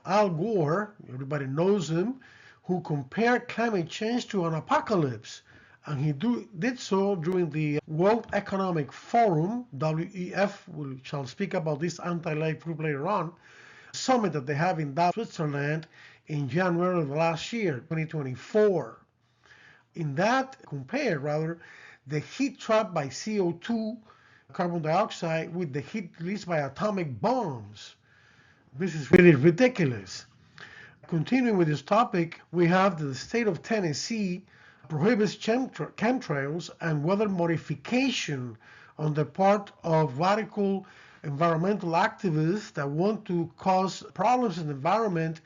Al Gore, everybody knows him, who compared climate change to an apocalypse. And he did so during the World Economic Forum, WEF, we shall speak about this anti-life group later on, summit that they have in Davos, Switzerland in January of last year, 2024. In that, compare rather, the heat trapped by CO2, carbon dioxide, with the heat released by atomic bombs. This is really ridiculous. Continuing with this topic, we have the state of Tennessee prohibits chemtrails and weather modification on the part of radical environmental activists that want to cause problems in the environment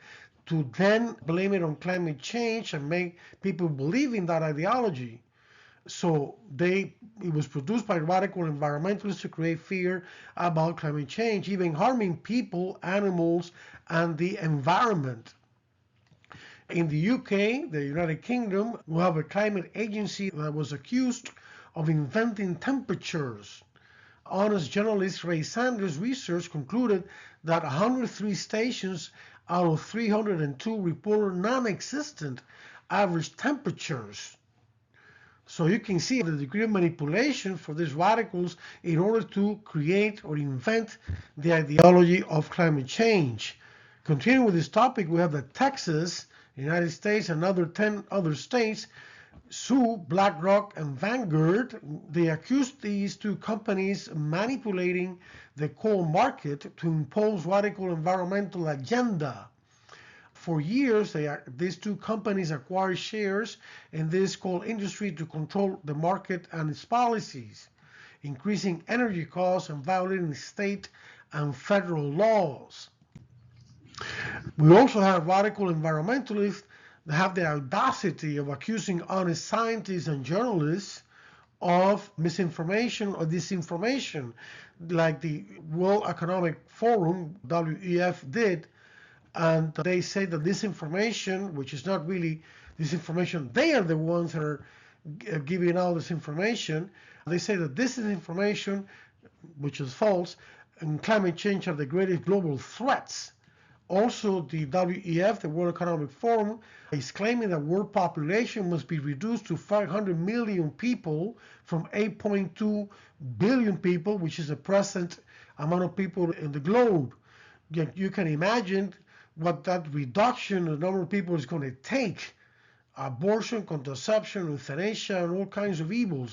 to then blame it on climate change and make people believe in that ideology. So it was produced by radical environmentalists to create fear about climate change, even harming people, animals, and the environment. In the UK, the United Kingdom, we have a climate agency that was accused of inventing temperatures. Honest journalist Ray Sanders' research concluded that 103 stations out of 302 reported non-existent average temperatures. So you can see the degree of manipulation for these radicals in order to create or invent the ideology of climate change. Continuing with this topic, we have that Texas, United States, and 10 other states sue BlackRock and Vanguard. They accused these two companies of manipulating the coal market to impose radical environmental agenda. For years, these two companies acquired shares in this coal industry to control the market and its policies, increasing energy costs and violating state and federal laws. We also have radical environmentalists that have the audacity of accusing honest scientists and journalists of misinformation or disinformation, like the World Economic Forum, WEF, did. And they say that this information, which is not really this information, they are the ones that are giving out this information. They say that this is information which is false, and climate change are the greatest global threats. Also, the WEF, the World Economic Forum, is claiming that world population must be reduced to 500 million people from 8.2 billion people, which is the present amount of people in the globe. Yet you can imagine what that reduction in the number of people is going to take. Abortion, contraception, euthanasia, and all kinds of evils.